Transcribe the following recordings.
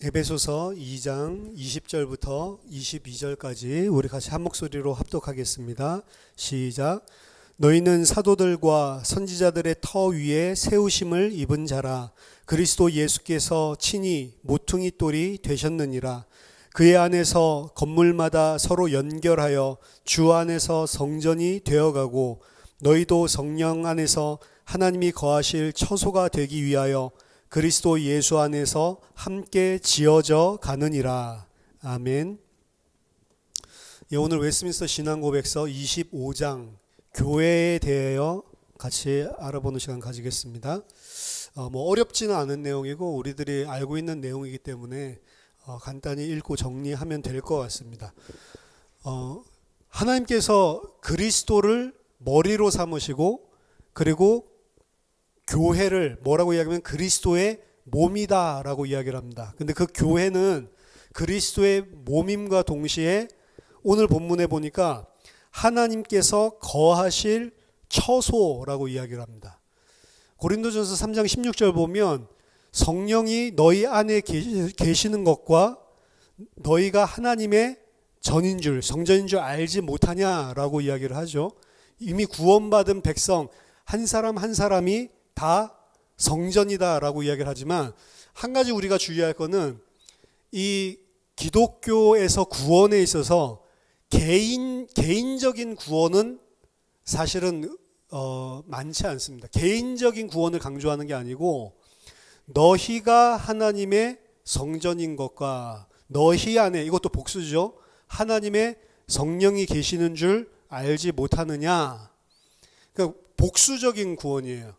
에베소서 2장 20절부터 22절까지 우리 같이 한 목소리로 합독하겠습니다. 시작. 너희는 사도들과 선지자들의 터 위에 세우심을 입은 자라. 그리스도 예수께서 친히 모퉁이 돌이 되셨느니라. 그의 안에서 건물마다 서로 연결하여 주 안에서 성전이 되어가고 너희도 성령 안에서 하나님이 거하실 처소가 되기 위하여 그리스도 예수 안에서 함께 지어져 가느니라. 아멘. 예, 오늘 웨스트민스터 신앙고백서 25장 교회에 대하여 같이 알아보는 시간 가지겠습니다. 어렵지는 않은 내용이고 우리들이 알고 있는 내용이기 때문에 간단히 읽고 정리하면 될 것 같습니다. 하나님께서 그리스도를 머리로 삼으시고 그리고 교회를 뭐라고 이야기하면 그리스도의 몸이다라고 이야기를 합니다. 근데 그 교회는 그리스도의 몸임과 동시에 오늘 본문에 보니까 하나님께서 거하실 처소라고 이야기를 합니다. 고린도전서 3장 16절 보면 성령이 너희 안에 계시는 것과 너희가 하나님의 전인 줄, 성전인 줄 알지 못하냐라고 이야기를 하죠. 이미 구원받은 백성 한 사람 한 사람이 다 성전이다라고 이야기를 하지만 한 가지 우리가 주의할 거는 이 기독교에서 구원에 있어서 개인적인 구원은 사실은 많지 않습니다. 개인적인 구원을 강조하는 게 아니고 너희가 하나님의 성전인 것과 너희 안에, 이것도 복수죠, 하나님의 성령이 계시는 줄 알지 못하느냐. 그러니까 복수적인 구원이에요.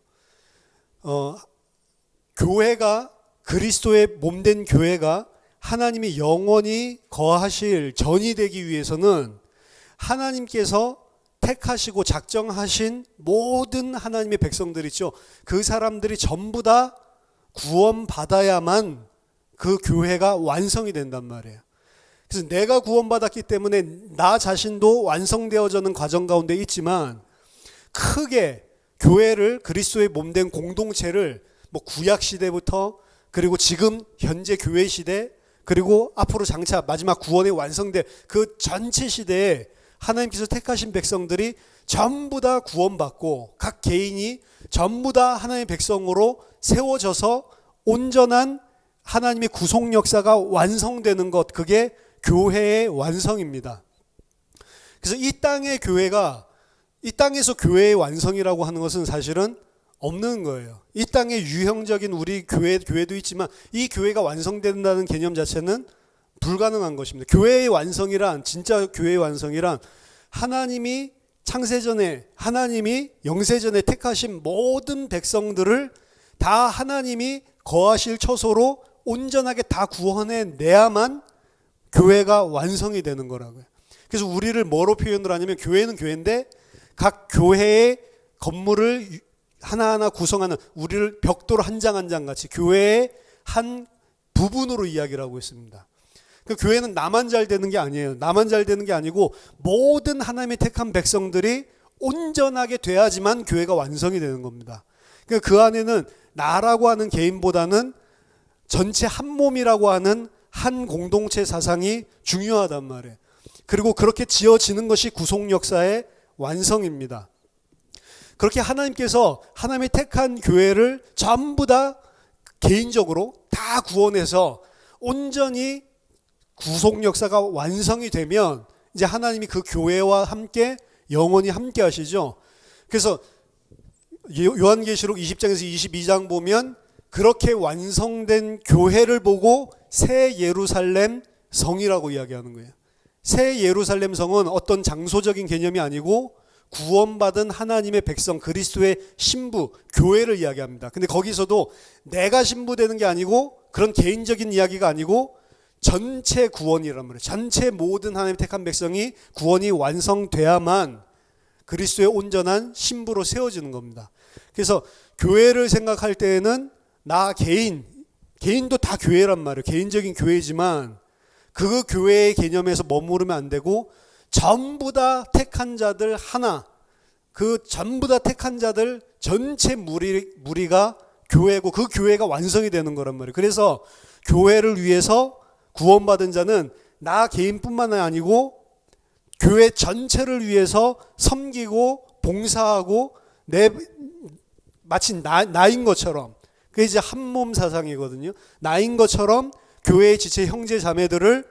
교회가, 그리스도의 몸된 교회가 하나님이 영원히 거하실 전이 되기 위해서는 하나님께서 택하시고 작정하신 모든 하나님의 백성들 있죠. 그 사람들이 전부 다 구원받아야만 그 교회가 완성이 된단 말이에요. 그래서 내가 구원받았기 때문에 나 자신도 완성되어지는 과정 가운데 있지만 크게 교회를, 그리스도의 몸된 공동체를 구약 시대부터 그리고 지금 현재 교회 시대 그리고 앞으로 장차 마지막 구원의 완성될 그 전체 시대에 하나님께서 택하신 백성들이 전부 다 구원받고 각 개인이 전부 다 하나님의 백성으로 세워져서 온전한 하나님의 구속 역사가 완성되는 것, 그게 교회의 완성입니다. 그래서 이 땅의 교회가, 이 땅에서 교회의 완성이라고 하는 것은 사실은 없는 거예요. 이 땅에 유형적인 우리 교회도 있지만 이 교회가 완성된다는 개념 자체는 불가능한 것입니다. 교회의 완성이란, 진짜 교회의 완성이란 하나님이 창세전에, 하나님이 영세전에 택하신 모든 백성들을 다 하나님이 거하실 처소로 온전하게 다 구원해내야만 교회가 완성이 되는 거라고요. 그래서 우리를 뭐로 표현을 하냐면 교회는 교회인데 각 교회의 건물을 하나하나 구성하는, 우리를 벽돌 한 장 한 장 같이 교회의 한 부분으로 이야기를 하고 있습니다. 그 교회는 나만 잘 되는 게 아니에요. 나만 잘 되는 게 아니고 모든 하나님의 택한 백성들이 온전하게 돼야지만 교회가 완성이 되는 겁니다. 그 안에는 나라고 하는 개인보다는 전체 한 몸이라고 하는 한 공동체 사상이 중요하단 말이에요. 그리고 그렇게 지어지는 것이 구속 역사의 완성입니다. 그렇게 하나님께서 하나님의 택한 교회를 전부 다 개인적으로 다 구원해서 온전히 구속 역사가 완성이 되면 이제 하나님이 그 교회와 함께 영원히 함께 하시죠. 그래서 요한계시록 20장에서 22장 보면 그렇게 완성된 교회를 보고 새 예루살렘 성이라고 이야기하는 거예요. 새 예루살렘 성은 어떤 장소적인 개념이 아니고 구원받은 하나님의 백성, 그리스도의 신부, 교회를 이야기합니다. 근데 거기서도 내가 신부되는 게 아니고 그런 개인적인 이야기가 아니고 전체 구원이란 말이에요. 전체 모든 하나님의 택한 백성이 구원이 완성돼야만 그리스도의 온전한 신부로 세워지는 겁니다. 그래서 교회를 생각할 때에는 나 개인도 다 교회란 말이에요. 개인적인 교회지만 그 교회의 개념에서 머무르면 안 되고 전부 다 택한 자들 하나, 그 전부 다 택한 자들 전체 무리가 교회고 그 교회가 완성이 되는 거란 말이에요. 그래서 교회를 위해서 구원받은 자는 나 개인뿐만 아니고 교회 전체를 위해서 섬기고 봉사하고 마치 나인 것처럼, 그게 이제 한몸 사상이거든요. 나인 것처럼 교회의 지체 형제 자매들을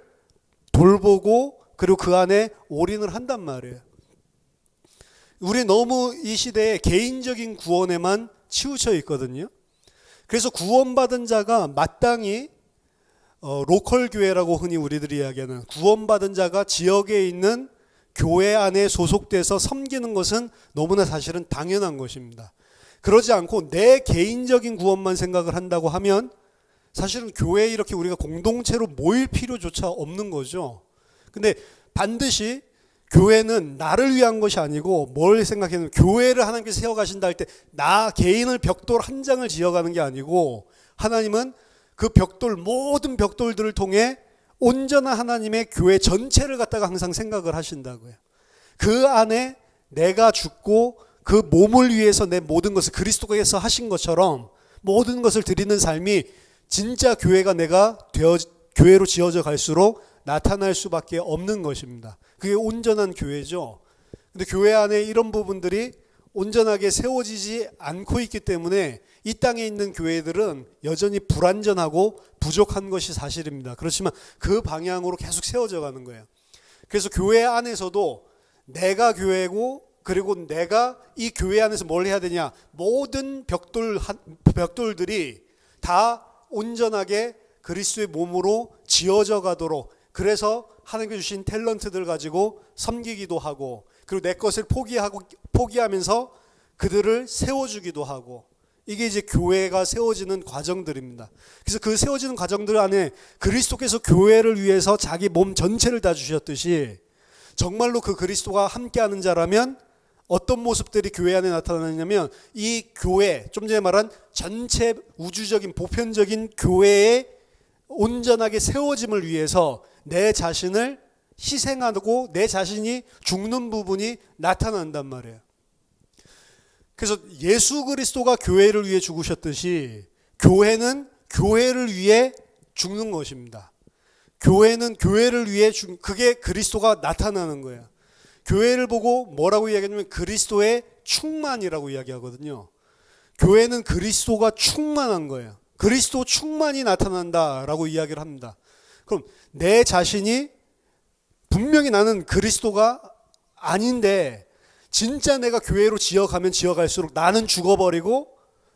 돌보고 그리고 그 안에 올인을 한단 말이에요. 우리 너무 이 시대에 개인적인 구원에만 치우쳐 있거든요. 그래서 구원받은 자가 마땅히 로컬 교회라고 흔히 우리들이 이야기하는 구원받은 자가 지역에 있는 교회 안에 소속돼서 섬기는 것은 너무나 사실은 당연한 것입니다. 그러지 않고 내 개인적인 구원만 생각을 한다고 하면 사실은 교회에 이렇게 우리가 공동체로 모일 필요조차 없는 거죠. 근데 반드시 교회는 나를 위한 것이 아니고 뭘 생각해요? 교회를 하나님께서 세워가신다 할 때 나 개인을 벽돌 한 장을 지어가는 게 아니고 하나님은 그 벽돌, 모든 벽돌들을 통해 온전한 하나님의 교회 전체를 갖다가 항상 생각을 하신다고요. 그 안에 내가 죽고 그 몸을 위해서 내 모든 것을 그리스도께서 하신 것처럼 모든 것을 드리는 삶이 진짜 교회가 내가 교회로 지어져 갈수록 나타날 수밖에 없는 것입니다. 그게 온전한 교회죠. 근데 교회 안에 이런 부분들이 온전하게 세워지지 않고 있기 때문에 이 땅에 있는 교회들은 여전히 불완전하고 부족한 것이 사실입니다. 그렇지만 그 방향으로 계속 세워져 가는 거예요. 그래서 교회 안에서도 내가 교회고 그리고 내가 이 교회 안에서 뭘 해야 되냐, 모든 벽돌들이 다 온전하게 그리스도의 몸으로 지어져 가도록, 그래서 하나님께 주신 탤런트들 가지고 섬기기도 하고 그리고 내 것을 포기하면서 그들을 세워주기도 하고, 이게 이제 교회가 세워지는 과정들입니다. 그래서 그 세워지는 과정들 안에 그리스도께서 교회를 위해서 자기 몸 전체를 다 주셨듯이 정말로 그 그리스도가 함께하는 자라면 어떤 모습들이 교회 안에 나타나냐면 이 교회, 좀 전에 말한 전체 우주적인 보편적인 교회의 온전하게 세워짐을 위해서 내 자신을 희생하고 내 자신이 죽는 부분이 나타난단 말이에요. 그래서 예수 그리스도가 교회를 위해 죽으셨듯이 교회는 교회를 위해 죽는 것입니다. 교회는 교회를 위해 그게 그리스도가 나타나는 거예요. 교회를 보고 뭐라고 이야기하냐면 그리스도의 충만이라고 이야기하거든요. 교회는 그리스도가 충만한 거예요. 그리스도 충만이 나타난다라고 이야기를 합니다. 그럼 내 자신이 분명히 나는 그리스도가 아닌데 진짜 내가 교회로 지어가면 지어갈수록 나는 죽어버리고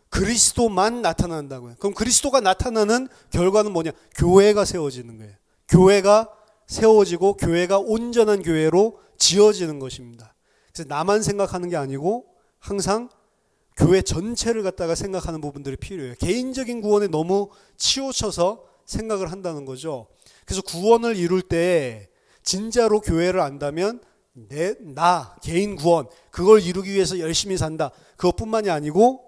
그리스도만 나타난다고요. 그럼 그리스도가 나타나는 결과는 뭐냐? 교회가 세워지는 거예요. 교회가 세워지고 교회가 온전한 교회로 지어지는 것입니다. 그래서 나만 생각하는 게 아니고 항상 교회 전체를 갖다가 생각하는 부분들이 필요해요. 개인적인 구원에 너무 치우쳐서 생각을 한다는 거죠. 그래서 구원을 이룰 때 진짜로 교회를 안다면 나 개인 구원, 그걸 이루기 위해서 열심히 산다. 그것뿐만이 아니고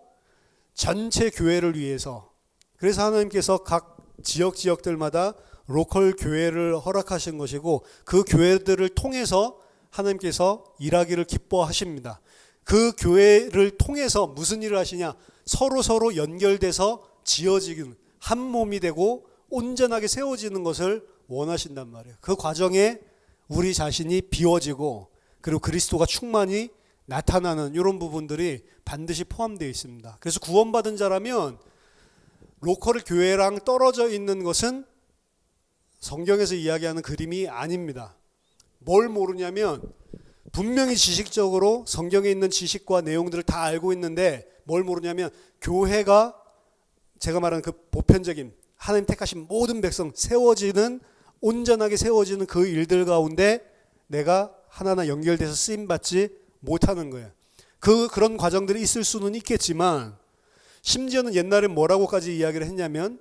전체 교회를 위해서. 그래서 하나님께서 각 지역들마다 로컬 교회를 허락하신 것이고 그 교회들을 통해서 하나님께서 일하기를 기뻐하십니다. 그 교회를 통해서 무슨 일을 하시냐? 서로 연결돼서 지어지는 한 몸이 되고 온전하게 세워지는 것을 원하신단 말이에요. 그 과정에 우리 자신이 비워지고 그리고 그리스도가 충만히 나타나는 이런 부분들이 반드시 포함되어 있습니다. 그래서 구원받은 자라면 로컬 교회랑 떨어져 있는 것은 성경에서 이야기하는 그림이 아닙니다. 뭘 모르냐면 분명히 지식적으로 성경에 있는 지식과 내용들을 다 알고 있는데 뭘 모르냐면 교회가 제가 말하는 그 보편적인 하나님 택하신 모든 백성 세워지는 온전하게 세워지는 그 일들 가운데 내가 하나하나 연결돼서 쓰임받지 못하는 거예요. 그런 과정들이 있을 수는 있겠지만 심지어는 옛날에 뭐라고까지 이야기를 했냐면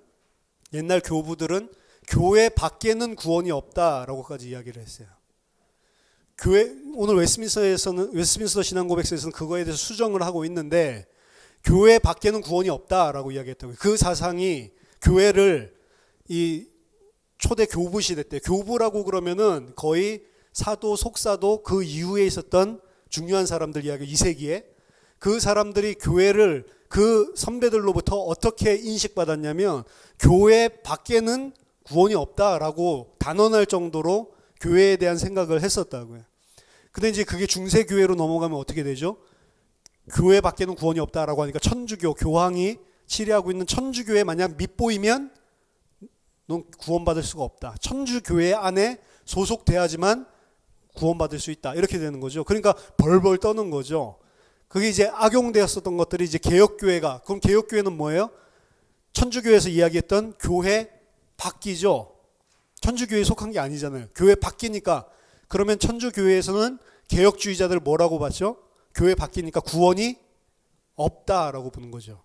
옛날 교부들은 교회 밖에는 구원이 없다라고까지 이야기를 했어요. 오늘 웨스민스터 신앙고백서에서는 그거에 대해서 수정을 하고 있는데 교회 밖에는 구원이 없다라고 이야기했다고요. 그 사상이 교회를 이 초대 교부 시대 때, 교부라고 그러면은 거의 사도, 속사도 그 이후에 있었던 중요한 사람들 이야기, 2세기에 그 사람들이 교회를 그 선배들로부터 어떻게 인식받았냐면 교회 밖에는 구원이 없다라고 단언할 정도로 교회에 대한 생각을 했었다고요. 근데 이제 그게 중세교회로 넘어가면 어떻게 되죠? 교회 밖에는 구원이 없다라고 하니까 천주교, 교황이 치리하고 있는 천주교에 만약 밑보이면 넌 구원받을 수가 없다. 천주교회 안에 소속돼야지만 구원받을 수 있다. 이렇게 되는 거죠. 그러니까 벌벌 떠는 거죠. 그게 이제 악용되었었던 것들이 이제 개혁교회가, 그럼 개혁교회는 뭐예요? 천주교에서 이야기했던 교회 밖이죠. 천주교회에 속한 게 아니잖아요. 교회 밖이니까 그러면 천주교회에서는 개혁주의자들 뭐라고 봤죠? 교회 밖이니까 구원이 없다라고 보는 거죠.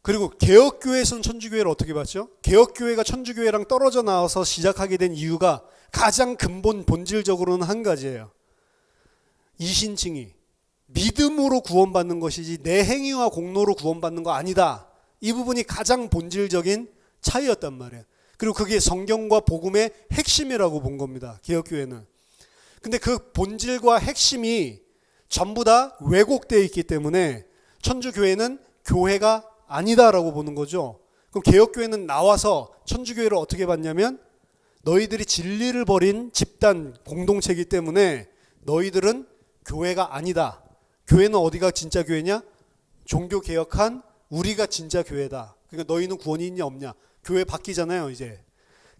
그리고 개혁교회에서는 천주교회를 어떻게 봤죠? 개혁교회가 천주교회랑 떨어져 나와서 시작하게 된 이유가 가장 근본 본질적으로는 한 가지예요. 이신칭의. 믿음으로 구원받는 것이지 내 행위와 공로로 구원받는 거 아니다. 이 부분이 가장 본질적인 차이였단 말이에요. 그리고 그게 성경과 복음의 핵심이라고 본 겁니다. 개혁교회는. 근데 그 본질과 핵심이 전부 다 왜곡되어 있기 때문에 천주교회는 교회가 아니다라고 보는 거죠. 그럼 개혁교회는 나와서 천주교회를 어떻게 봤냐면 너희들이 진리를 버린 집단 공동체이기 때문에 너희들은 교회가 아니다. 교회는 어디가 진짜 교회냐? 종교개혁한 우리가 진짜 교회다. 그러니까 너희는 구원이 있냐 없냐? 교회 바뀌잖아요 이제.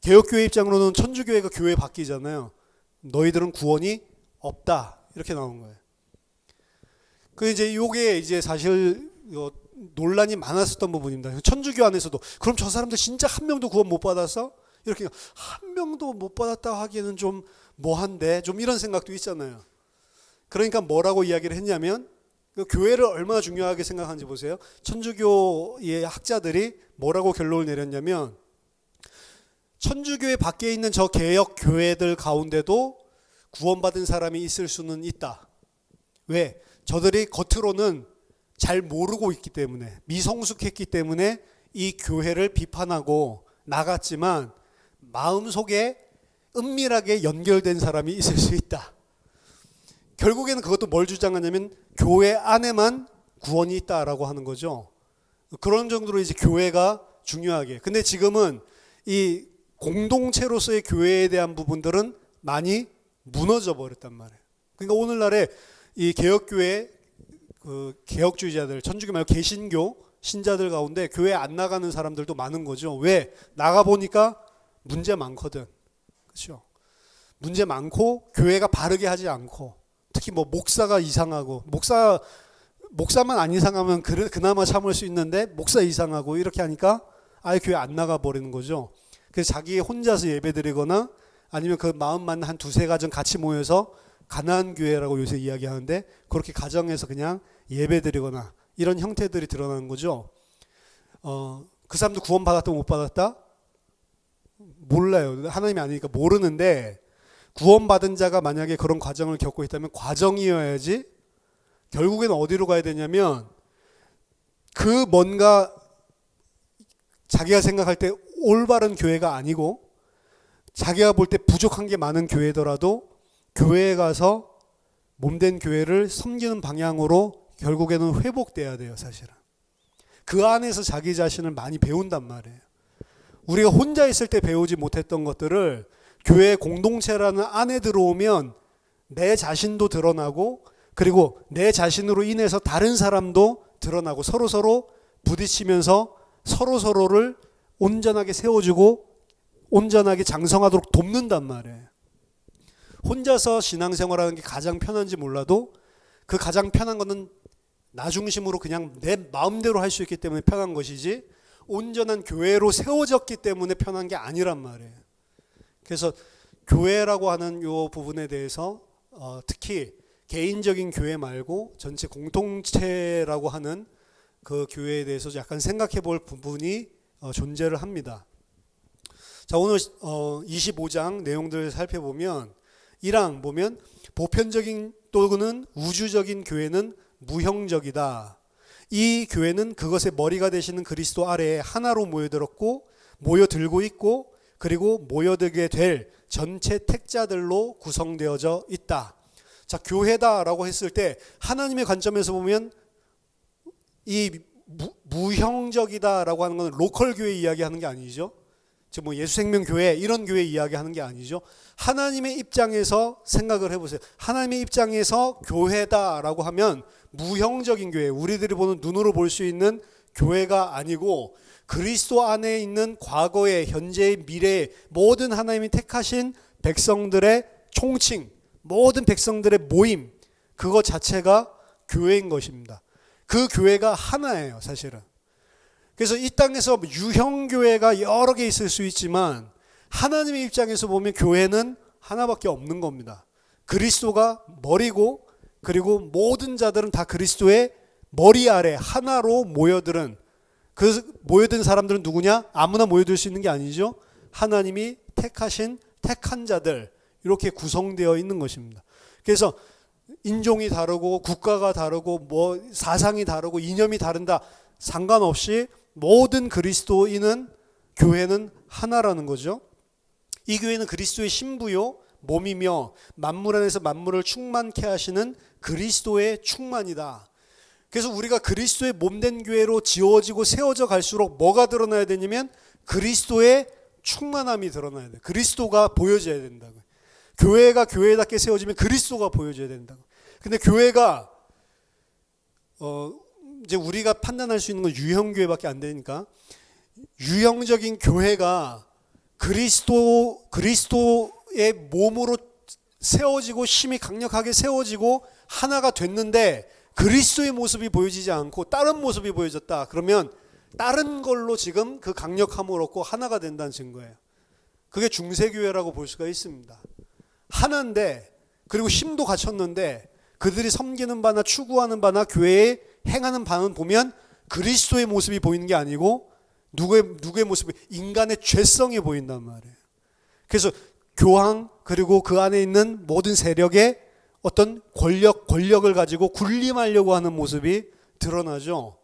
개혁교회 입장으로는 천주교회가 교회 바뀌잖아요. 너희들은 구원이 없다. 이렇게 나온 거예요. 그 이제 요게 이제 사실 논란이 많았었던 부분입니다. 천주교 안에서도 그럼 저 사람들 진짜 한 명도 구원 못 받았어? 이렇게 한 명도 못 받았다 하기에는 좀 뭐한데 좀 이런 생각도 있잖아요. 그러니까 뭐라고 이야기를 했냐면 교회를 얼마나 중요하게 생각하는지 보세요. 천주교의 학자들이 뭐라고 결론을 내렸냐면 천주교회 밖에 있는 저 개혁 교회들 가운데도 구원받은 사람이 있을 수는 있다. 왜? 저들이 겉으로는 잘 모르고 있기 때문에, 미성숙했기 때문에 이 교회를 비판하고 나갔지만 마음속에 은밀하게 연결된 사람이 있을 수 있다. 결국에는 그것도 뭘 주장하냐면 교회 안에만 구원이 있다라고 하는 거죠. 그런 정도로 이제 교회가 중요하게. 근데 지금은 이 공동체로서의 교회에 대한 부분들은 많이 무너져 버렸단 말이에요. 그러니까 오늘날에 이 개혁교회 그 개혁주의자들, 천주교 말고 개신교 신자들 가운데 교회 안 나가는 사람들도 많은 거죠. 왜? 나가 보니까 문제 많거든. 그렇죠? 문제 많고 교회가 바르게 하지 않고 특히 뭐 목사가 이상하고 목사만 안 이상하면 그나마 참을 수 있는데 목사 이상하고 이렇게 하니까 아예 교회 안 나가 버리는 거죠. 그래서 자기 혼자서 예배드리거나 아니면 그 마음 맞는 한 두세 가정 같이 모여서 가나안 교회라고 요새 이야기하는데 그렇게 가정에서 그냥 예배드리거나 이런 형태들이 드러나는 거죠. 그 사람도 구원 받았다 못 받았다? 몰라요. 하나님이 아니니까 모르는데 구원받은 자가 만약에 그런 과정을 겪고 있다면 과정이어야지 결국에는 어디로 가야 되냐면 그 뭔가 자기가 생각할 때 올바른 교회가 아니고 자기가 볼 때 부족한 게 많은 교회더라도 교회에 가서 몸된 교회를 섬기는 방향으로 결국에는 회복돼야 돼요, 사실은. 그 안에서 자기 자신을 많이 배운단 말이에요. 우리가 혼자 있을 때 배우지 못했던 것들을 교회 공동체라는 안에 들어오면 내 자신도 드러나고 그리고 내 자신으로 인해서 다른 사람도 드러나고 서로서로 부딪히면서 서로서로를 온전하게 세워주고 온전하게 장성하도록 돕는단 말이에요. 혼자서 신앙생활하는 게 가장 편한지 몰라도 그 가장 편한 거는 나 중심으로 그냥 내 마음대로 할 수 있기 때문에 편한 것이지 온전한 교회로 세워졌기 때문에 편한 게 아니란 말이에요. 그래서 교회라고 하는 이 부분에 대해서 특히 개인적인 교회 말고 전체 공동체라고 하는 그 교회에 대해서 약간 생각해 볼 부분이 존재를 합니다. 자, 오늘 25장 내용들을 살펴보면 1항 보면 보편적인 또는 우주적인 교회는 무형적이다. 이 교회는 그것의 머리가 되시는 그리스도 아래에 하나로 모여들었고 모여들고 있고 그리고 모여들게 될 전체 택자들로 구성되어져 있다. 자, 교회다라고 했을 때 하나님의 관점에서 보면 이 무형적이다라고 하는 건 로컬 교회 이야기하는 게 아니죠. 즉 뭐 예수생명교회 이런 교회 이야기하는 게 아니죠. 하나님의 입장에서 생각을 해보세요. 하나님의 입장에서 교회다라고 하면 무형적인 교회, 우리들이 보는 눈으로 볼 수 있는 교회가 아니고 그리스도 안에 있는 과거의, 현재의, 미래의 모든 하나님이 택하신 백성들의 총칭, 모든 백성들의 모임, 그것 자체가 교회인 것입니다. 그 교회가 하나예요, 사실은. 그래서 이 땅에서 유형교회가 여러 개 있을 수 있지만 하나님의 입장에서 보면 교회는 하나밖에 없는 겁니다. 그리스도가 머리고, 그리고 모든 자들은 다 그리스도의 머리 아래 하나로 모여드는, 그 모여든 사람들은 누구냐? 아무나 모여들 수 있는 게 아니죠. 하나님이 택하신 택한 자들, 이렇게 구성되어 있는 것입니다. 그래서 인종이 다르고 국가가 다르고 뭐 사상이 다르고 이념이 다른다 상관없이 모든 그리스도인은, 교회는 하나라는 거죠. 이 교회는 그리스도의 신부요 몸이며 만물 안에서 만물을 충만케 하시는 그리스도의 충만이다. 그래서 우리가 그리스도의 몸된 교회로 지어지고 세워져 갈수록 뭐가 드러나야 되냐면 그리스도의 충만함이 드러나야 돼. 그리스도가 보여져야 된다고. 교회가 교회답게 세워지면 그리스도가 보여져야 된다고. 근데 교회가 이제 우리가 판단할 수 있는 건 유형교회밖에 안 되니까, 유형적인 교회가 그리스도의 몸으로 세워지고 힘이 강력하게 세워지고 하나가 됐는데 그리스도의 모습이 보여지지 않고 다른 모습이 보여졌다. 그러면 다른 걸로 지금 그 강력함을 얻고 하나가 된다는 증거예요. 그게 중세교회라고 볼 수가 있습니다. 하나인데, 그리고 힘도 갖췄는데 그들이 섬기는 바나 추구하는 바나 교회에 행하는 바는 보면 그리스도의 모습이 보이는 게 아니고 누구의 모습이, 인간의 죄성이 보인단 말이에요. 그래서 교황, 그리고 그 안에 있는 모든 세력의 어떤 권력을 가지고 군림하려고 하는 모습이 드러나죠.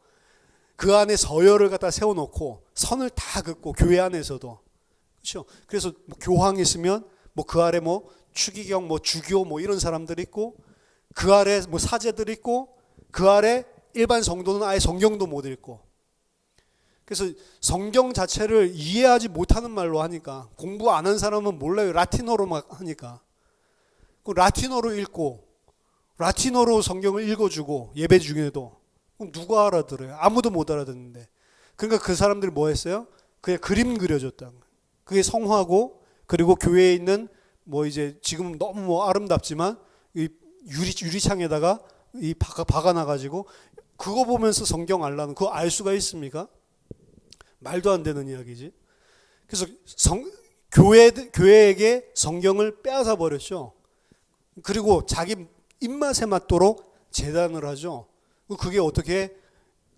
그 안에 서열을 갖다 세워놓고 선을 다 긋고, 교회 안에서도. 그렇죠. 그래서 뭐 교황이 있으면 뭐 그 아래 뭐 추기경, 뭐 주교 뭐 이런 사람들이 있고, 그 아래 뭐 사제들이 있고, 그 아래 일반 성도는 아예 성경도 못 읽고. 그래서 성경 자체를 이해하지 못하는 말로 하니까, 공부 안 한 사람은 몰라요. 라틴어로 막 하니까. 라틴어로 읽고 라틴어로 성경을 읽어주고 예배 중에도 그럼 누가 알아들어요? 아무도 못 알아듣는데. 그러니까 그 사람들이 뭐 했어요? 그냥 그림 그려줬다는 거예요. 그게 성화고, 그리고 교회에 있는 뭐 이제 지금 너무 뭐 아름답지만 이 유리창에다가 이 박아놔가지고 그거 보면서 성경 알라는, 그거 알 수가 있습니까? 말도 안 되는 이야기지. 그래서 교회에게 성경을 빼앗아 버렸죠. 그리고 자기 입맛에 맞도록 제단을 하죠. 그게 어떻게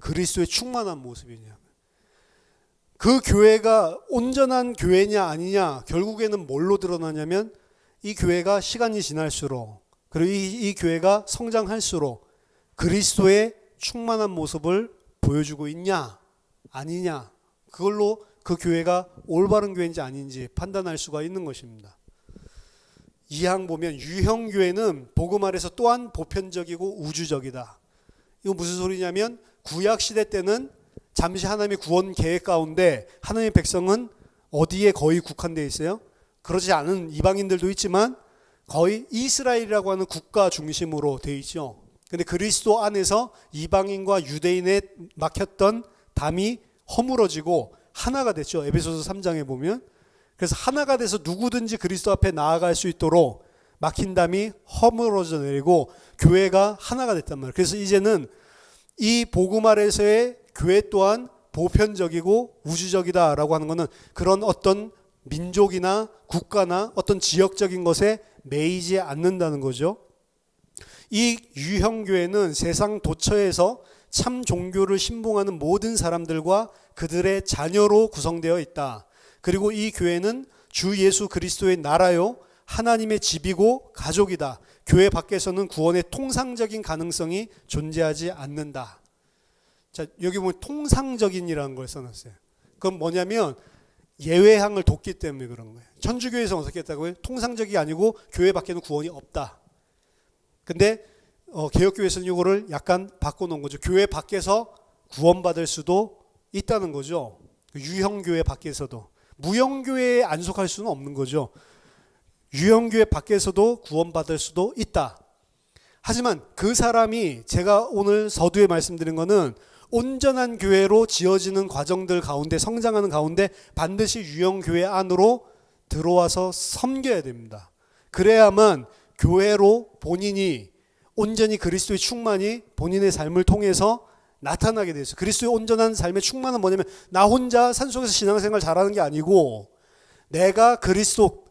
그리스도의 충만한 모습이냐. 그 교회가 온전한 교회냐 아니냐, 결국에는 뭘로 드러나냐면 이 교회가 시간이 지날수록, 그리고 이 교회가 성장할수록 그리스도의 충만한 모습을 보여주고 있냐 아니냐, 그걸로 그 교회가 올바른 교회인지 아닌지 판단할 수가 있는 것입니다. 2항 보면 유형교회는 복음 아래서 또한 보편적이고 우주적이다. 이거 무슨 소리냐면 구약시대 때는 잠시 하나님의 구원 계획 가운데 하나님의 백성은 어디에 거의 국한되어 있어요? 그러지 않은 이방인들도 있지만 거의 이스라엘이라고 하는 국가 중심으로 되어 있죠. 근데 그리스도 안에서 이방인과 유대인에 막혔던 담이 허물어지고 하나가 됐죠. 에베소서 3장에 보면. 그래서 하나가 돼서 누구든지 그리스도 앞에 나아갈 수 있도록 막힌 담이 허물어져 내리고 교회가 하나가 됐단 말이에요. 그래서 이제는 이 복음 아래서의 교회 또한 보편적이고 우주적이다라고 하는 것은 그런 어떤 민족이나 국가나 어떤 지역적인 것에 매이지 않는다는 거죠. 이 유형교회는 세상 도처에서 참 종교를 신봉하는 모든 사람들과 그들의 자녀로 구성되어 있다. 그리고 이 교회는 주 예수 그리스도의 나라요, 하나님의 집이고 가족이다. 교회 밖에서는 구원의 통상적인 가능성이 존재하지 않는다. 자, 여기 보면 통상적인이라는 걸 써놨어요. 그건 뭐냐면 예외항을 뒀기 때문에 그런 거예요. 천주교에서 어떻게 했다고요? 통상적이 아니고 교회 밖에는 구원이 없다. 근데 개혁교회에서는 이거를 약간 바꿔놓은 거죠. 교회 밖에서 구원받을 수도 있다는 거죠. 유형교회 밖에서도. 무형교회에 안 속할 수는 없는 거죠. 유형교회 밖에서도 구원받을 수도 있다. 하지만 그 사람이, 제가 오늘 서두에 말씀드린 거는 온전한 교회로 지어지는 과정들 가운데, 성장하는 가운데 반드시 유형교회 안으로 들어와서 섬겨야 됩니다. 그래야만 교회로 본인이 온전히 그리스도의 충만이 본인의 삶을 통해서 나타나게 되죠. 그리스도의 온전한 삶의 충만은 뭐냐면 나 혼자 산속에서 신앙생활 잘하는 게 아니고 내가 그리스도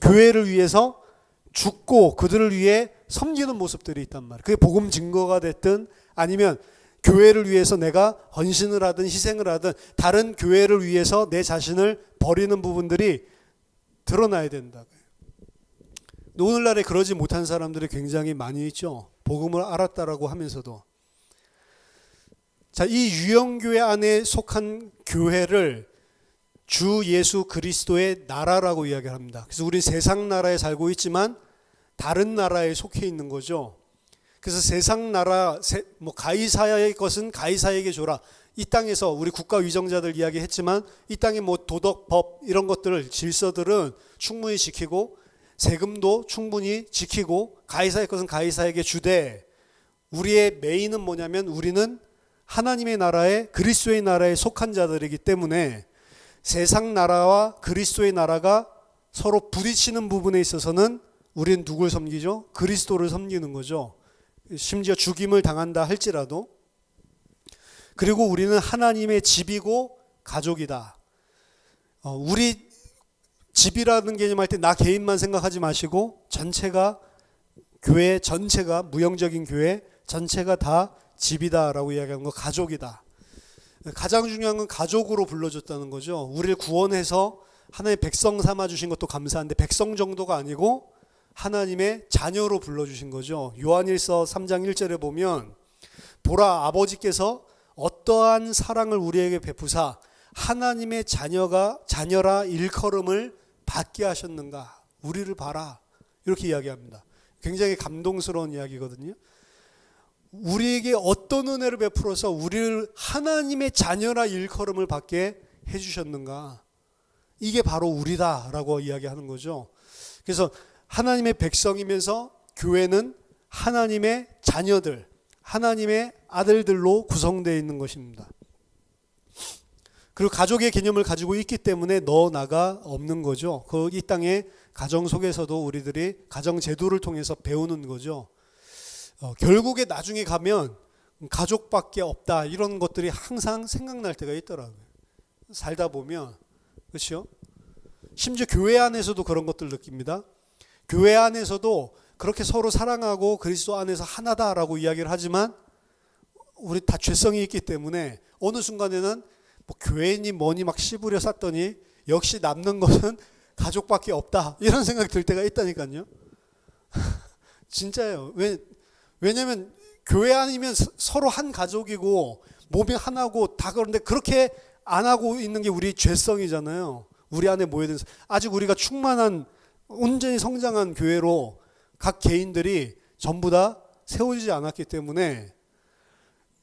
교회를 위해서 죽고 그들을 위해 섬기는 모습들이 있단 말이에요. 그게 복음 증거가 됐든 아니면 교회를 위해서 내가 헌신을 하든 희생을 하든 다른 교회를 위해서 내 자신을 버리는 부분들이 드러나야 된다. 오늘날에 그러지 못한 사람들이 굉장히 많이 있죠. 복음을 알았다라고 하면서도. 자, 이 유형교회 안에 속한 교회를 주 예수 그리스도의 나라라고 이야기합니다. 그래서 우리 세상 나라에 살고 있지만 다른 나라에 속해 있는 거죠. 그래서 세상 나라, 가이사의 것은 가이사에게 줘라. 이 땅에서 우리 국가 위정자들 이야기했지만 이 땅에 도덕, 법 이런 것들을, 질서들은 충분히 지키고 세금도 충분히 지키고 가이사의 것은 가이사에게 주되, 우리의 메인은 뭐냐면 우리는 하나님의 나라에, 그리스도의 나라에 속한 자들이기 때문에 세상 나라와 그리스도의 나라가 서로 부딪히는 부분에 있어서는 우리는 누굴 섬기죠? 그리스도를 섬기는 거죠. 심지어 죽임을 당한다 할지라도. 그리고 우리는 하나님의 집이고 가족이다. 우리 집이라는 개념할 때 나 개인만 생각하지 마시고 전체가, 교회 전체가, 무형적인 교회 전체가 다 집이다라고 이야기하는 거, 가족이다. 가장 중요한 건 가족으로 불러줬다는 거죠. 우리를 구원해서 하나님의 백성 삼아주신 것도 감사한데 백성 정도가 아니고 하나님의 자녀로 불러주신 거죠. 요한일서 3장 1절에 보면 보라, 아버지께서 어떠한 사랑을 우리에게 베푸사 하나님의 자녀라 일컬음을 받게 하셨는가. 우리를 봐라. 이렇게 이야기합니다. 굉장히 감동스러운 이야기거든요. 우리에게 어떤 은혜를 베풀어서 우리를 하나님의 자녀라 일컬음을 받게 해주셨는가. 이게 바로 우리다라고 이야기하는 거죠. 그래서 하나님의 백성이면서 교회는 하나님의 자녀들, 하나님의 아들들로 구성되어 있는 것입니다. 그리고 가족의 개념을 가지고 있기 때문에 너 나가 없는 거죠. 이 땅의 가정 속에서도 우리들이 가정 제도를 통해서 배우는 거죠. 결국에 나중에 가면 가족밖에 없다, 이런 것들이 항상 생각날 때가 있더라고요. 살다 보면. 그렇죠? 심지어 교회 안에서도 그런 것들 느낍니다. 교회 안에서도 그렇게 서로 사랑하고 그리스도 안에서 하나다라고 이야기를 하지만 우리 다 죄성이 있기 때문에 어느 순간에는 교회니 뭐니 막 씨부려 쌌더니 역시 남는 것은 가족밖에 없다, 이런 생각이 들 때가 있다니까요. 진짜예요. 왜냐하면 교회 아니면 서로 한 가족이고 몸이 하나고 다, 그런데 그렇게 안 하고 있는 게 우리 죄성이잖아요. 우리 안에 모여든, 아직 우리가 충만한 온전히 성장한 교회로 각 개인들이 전부 다 세워지지 않았기 때문에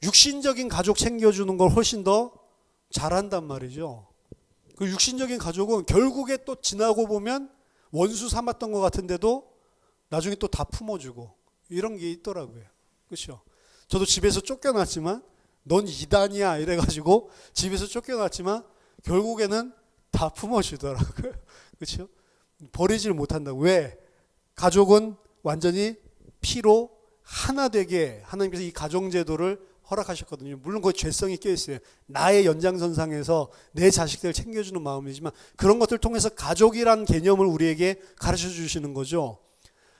육신적인 가족 챙겨주는 걸 훨씬 더 잘한단 말이죠. 그 육신적인 가족은 결국에 또 지나고 보면 원수 삼았던 것 같은데도 나중에 또 다 품어주고 이런 게 있더라고요. 그렇죠? 저도 집에서 쫓겨났지만 넌 이단이야 이래가지고 집에서 쫓겨났지만 결국에는 다 품어주더라고요. 그렇죠? 버리질 못한다고. 왜? 가족은 완전히 피로 하나 되게 하나님께서 이 가정제도를 허락하셨거든요. 물론 그 죄성이 껴있어요. 나의 연장선상에서 내 자식들을 챙겨주는 마음이지만 그런 것들을 통해서 가족이란 개념을 우리에게 가르쳐 주시는 거죠.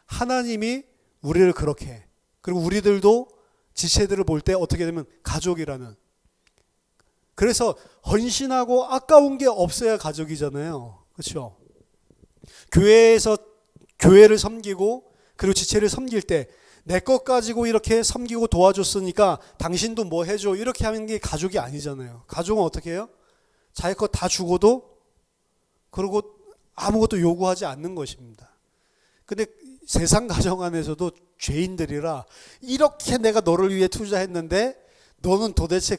하나님이 우리를 그렇게, 그리고 우리들도 지체들을 볼 때 어떻게 되면 가족이라는, 그래서 헌신하고 아까운 게 없어야 가족이잖아요. 그렇죠? 교회에서 교회를 섬기고 그리고 지체를 섬길 때 내 것 가지고 이렇게 섬기고 도와줬으니까 당신도 뭐 해줘 이렇게 하는 게 가족이 아니잖아요. 가족은 어떻게 해요? 자기 것 다 주고도 그리고 아무것도 요구하지 않는 것입니다. 근데 세상 가정 안에서도 죄인들이라 이렇게 내가 너를 위해 투자했는데 너는 도대체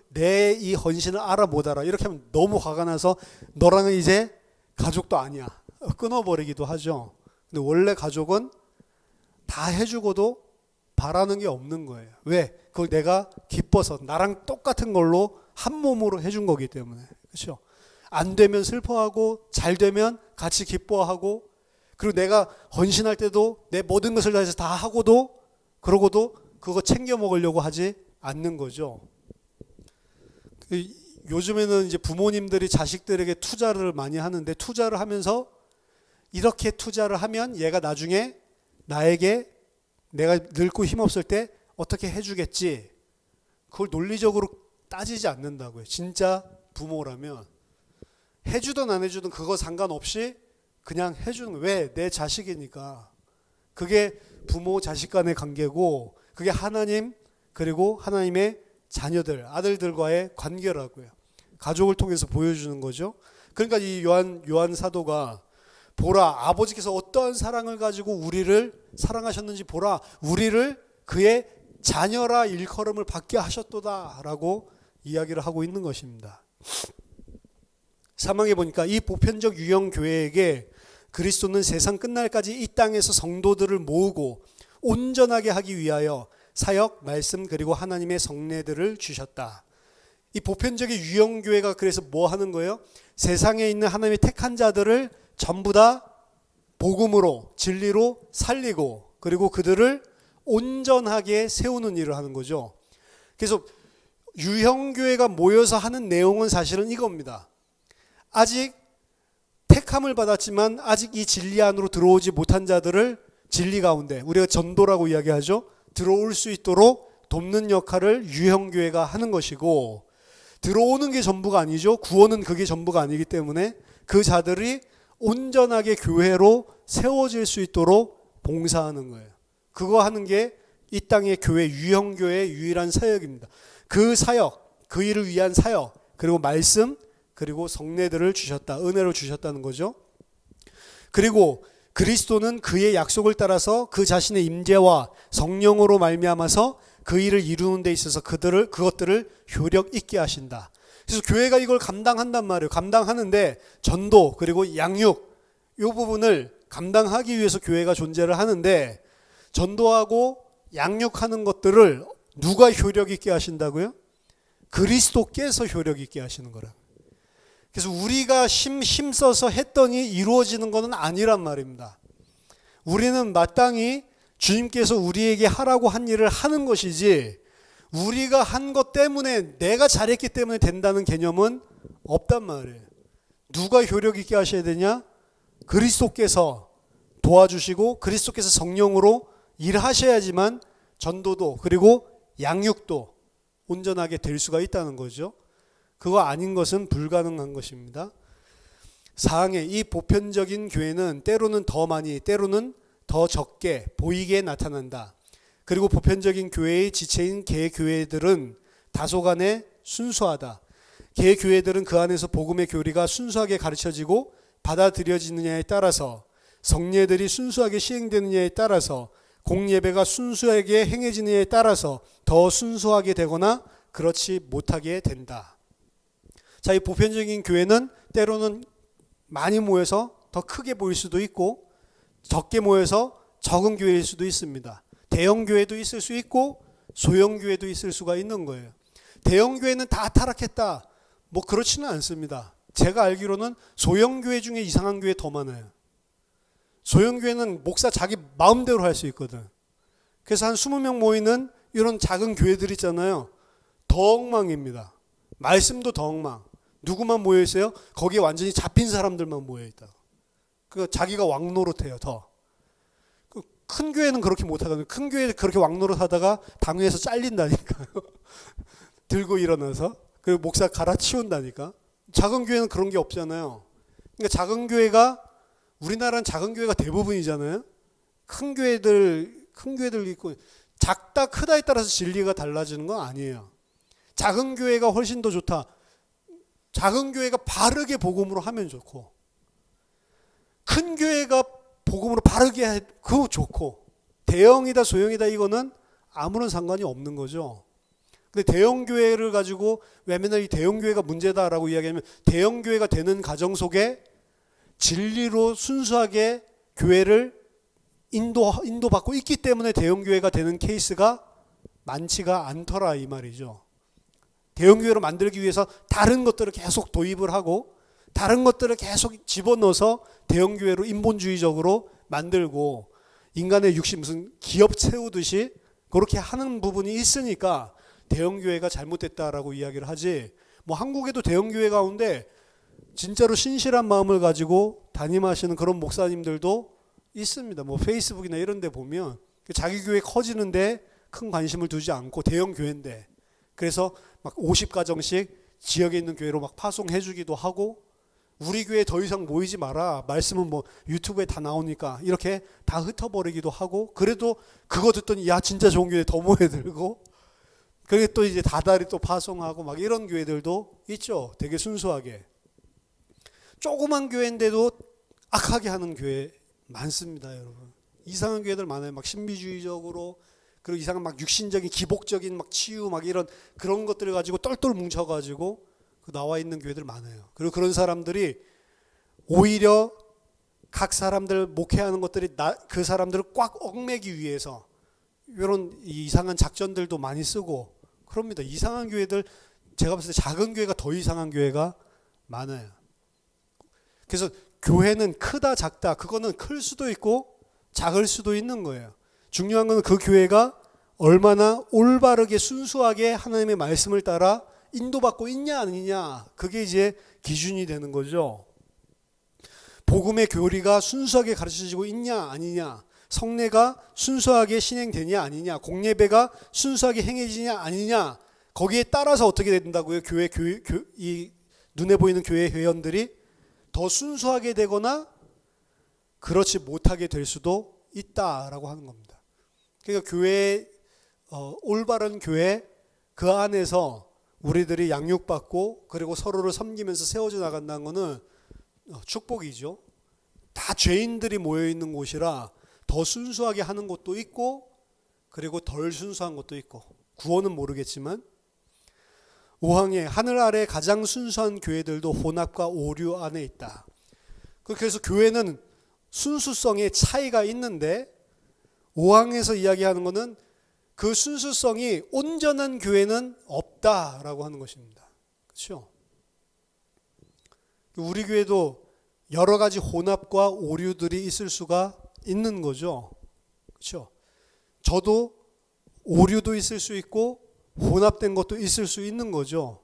내 이 헌신을 알아 못 알아. 이렇게 하면 너무 화가 나서 너랑은 이제 가족도 아니야. 끊어버리기도 하죠. 근데 원래 가족은 다 해주고도 바라는 게 없는 거예요. 왜? 그걸 내가 기뻐서 나랑 똑같은 걸로 한 몸으로 해준 거기 때문에. 그렇죠? 안 되면 슬퍼하고 잘 되면 같이 기뻐하고, 그리고 내가 헌신할 때도 내 모든 것을 다해서 다 하고도 그러고도 그거 챙겨 먹으려고 하지 않는 거죠. 요즘에는 이제 부모님들이 자식들에게 투자를 많이 하는데, 투자를 하면서 이렇게 투자를 하면 얘가 나중에 나에게 내가 늙고 힘없을 때 어떻게 해주겠지, 그걸 논리적으로 따지지 않는다고요. 진짜 부모라면 해주든 안 해주든 그거 상관없이 그냥 해주는 거예요. 왜? 내 자식이니까. 그게 부모 자식 간의 관계고, 그게 하나님 그리고 하나님의 자녀들, 아들들과의 관계라고요. 가족을 통해서 보여주는 거죠. 그러니까 이 요한 사도가 보라, 아버지께서 어떠한 사랑을 가지고 우리를 사랑하셨는지 보라, 우리를 그의 자녀라 일컬음을 받게 하셨도다라고 이야기를 하고 있는 것입니다. 사망해 보니까 이 보편적 유형 교회에게 그리스도는 세상 끝날까지 이 땅에서 성도들을 모으고 온전하게 하기 위하여 사역, 말씀 그리고 하나님의 성례들을 주셨다. 이 보편적인 유형 교회가 그래서 뭐 하는 거예요? 세상에 있는 하나님의 택한 자들을 전부 다 복음으로, 진리로 살리고, 그리고 그들을 온전하게 세우는 일을 하는 거죠. 그래서 유형 교회가 모여서 하는 내용은 사실은 이겁니다. 아직 택함을 받았지만 아직 이 진리 안으로 들어오지 못한 자들을 진리 가운데, 우리가 전도라고 이야기하죠, 들어올 수 있도록 돕는 역할을 유형교회가 하는 것이고, 들어오는 게 전부가 아니죠. 구원은 그게 전부가 아니기 때문에 그 자들이 온전하게 교회로 세워질 수 있도록 봉사하는 거예요. 그거 하는 게 이 땅의 교회, 유형교회의 유일한 사역입니다. 그 사역, 그 일을 위한 사역, 그리고 말씀, 그리고 성례들을 주셨다, 은혜를 주셨다는 거죠. 그리고 그리스도는 그의 약속을 따라서 그 자신의 임재와 성령으로 말미암아서 그 일을 이루는 데 있어서 그것들을 효력 있게 하신다. 그래서 교회가 이걸 감당한단 말이에요. 감당하는데 전도 그리고 양육, 이 부분을 감당하기 위해서 교회가 존재를 하는데, 전도하고 양육하는 것들을 누가 효력 있게 하신다고요? 그리스도께서 효력 있게 하시는 거라. 그래서 우리가 힘써서 했더니 이루어지는 것은 아니란 말입니다. 우리는 마땅히 주님께서 우리에게 하라고 한 일을 하는 것이지, 우리가 한 것 때문에, 내가 잘했기 때문에 된다는 개념은 없단 말이에요. 누가 효력 있게 하셔야 되냐? 그리스도께서 도와주시고 그리스도께서 성령으로 일하셔야지만 전도도 그리고 양육도 온전하게 될 수가 있다는 거죠. 그거 아닌 것은 불가능한 것입니다. 사항에 이 보편적인 교회는 때로는 더 많이, 때로는 더 적게 보이게 나타난다. 그리고 보편적인 교회의 지체인 개교회들은 다소간에 순수하다. 개교회들은 그 안에서 복음의 교리가 순수하게 가르쳐지고 받아들여지느냐에 따라서, 성례들이 순수하게 시행되느냐에 따라서, 공예배가 순수하게 행해지느냐에 따라서 더 순수하게 되거나 그렇지 못하게 된다. 자, 이 보편적인 교회는 때로는 많이 모여서 더 크게 보일 수도 있고, 적게 모여서 적은 교회일 수도 있습니다. 대형 교회도 있을 수 있고 소형 교회도 있을 수가 있는 거예요. 대형 교회는 다 타락했다, 뭐 그렇지는 않습니다. 제가 알기로는 소형 교회 중에 이상한 교회 더 많아요. 소형 교회는 목사 자기 마음대로 할 수 있거든. 그래서 한 20명 모이는 이런 작은 교회들 있잖아요. 더 엉망입니다. 말씀도 더 엉망. 누구만 모여 있어요? 거기에 완전히 잡힌 사람들만 모여 있다. 그 자기가 왕노릇해요. 더. 큰 교회는 그렇게 못하거든요. 큰 교회 그렇게 왕노릇하다가 당회에서 잘린다니까요. 들고 일어나서. 그리고 목사 갈아치운다니까. 작은 교회는 그런 게 없잖아요. 그러니까 작은 교회가, 우리나라는 작은 교회가 대부분이잖아요. 큰 교회들 있고, 작다 크다에 따라서 진리가 달라지는 건 아니에요. 작은 교회가 훨씬 더 좋다. 작은 교회가 바르게 복음으로 하면 좋고, 큰 교회가 복음으로 바르게 해, 그거 좋고, 대형이다 소형이다 이거는 아무런 상관이 없는 거죠. 근데 대형 교회를 가지고 왜 맨날 이 대형 교회가 문제다라고 이야기하면 대형 교회가 되는 과정 속에 진리로 순수하게 교회를 인도받고 있기 때문에 대형 교회가 되는 케이스가 많지가 않더라 이 말이죠. 대형 교회로 만들기 위해서 다른 것들을 계속 도입을 하고 다른 것들을 계속 집어넣어서 대형 교회로 인본주의적으로 만들고 인간의 육신 무슨 기업 채우듯이 그렇게 하는 부분이 있으니까 대형 교회가 잘못됐다라고 이야기를 하지. 뭐 한국에도 대형 교회 가운데 진짜로 신실한 마음을 가지고 담임하시는 그런 목사님들도 있습니다. 뭐 페이스북이나 이런 데 보면 자기 교회 커지는데 큰 관심을 두지 않고 대형 교회인데 그래서 막 50가정씩 지역에 있는 교회로 막 파송해 주기도 하고 우리 교회 더 이상 모이지 마라. 말씀은 뭐 유튜브에 다 나오니까 이렇게 다 흩어버리기도 하고 그래도 그거 듣더니 야 진짜 좋은 교회 더 모여들고 그게 또 이제 다달이 또 파송하고 막 이런 교회들도 있죠. 되게 순수하게. 조그만 교회인데도 악하게 하는 교회 많습니다, 여러분. 이상한 교회들 많아요. 막 신비주의적으로 그리고 이상한 막 육신적인 기복적인 막 치유 막 이런 그런 것들을 가지고 똘똘 뭉쳐가지고 나와 있는 교회들 많아요. 그리고 그런 사람들이 오히려 각 사람들 목회하는 것들이 그 사람들을 꽉 얽매기 위해서 이런 이상한 작전들도 많이 쓰고 그럽니다. 이상한 교회들 제가 봤을 때 작은 교회가 더 이상한 교회가 많아요. 그래서 교회는 크다 작다 그거는 클 수도 있고 작을 수도 있는 거예요. 중요한 건 그 교회가 얼마나 올바르게 순수하게 하나님의 말씀을 따라 인도받고 있냐 아니냐 그게 이제 기준이 되는 거죠. 복음의 교리가 순수하게 가르쳐지고 있냐 아니냐 성례가 순수하게 신행되냐 아니냐 공예배가 순수하게 행해지냐 아니냐 거기에 따라서 어떻게 된다고요? 이 눈에 보이는 교회 회원들이 더 순수하게 되거나 그렇지 못하게 될 수도 있다라고 하는 겁니다. 그러니까 교회 올바른 교회 그 안에서 우리들이 양육받고 그리고 서로를 섬기면서 세워져 나간다는 것은 축복이죠. 다 죄인들이 모여있는 곳이라 더 순수하게 하는 곳도 있고 그리고 덜 순수한 곳도 있고 구원은 모르겠지만 5항에 하늘 아래 가장 순수한 교회들도 혼합과 오류 안에 있다. 그래서 교회는 순수성의 차이가 있는데 5항에서 이야기하는 것은 그 순수성이 온전한 교회는 없다라고 하는 것입니다. 그렇죠? 우리 교회도 여러 가지 혼합과 오류들이 있을 수가 있는 거죠. 그렇죠? 저도 오류도 있을 수 있고 혼합된 것도 있을 수 있는 거죠.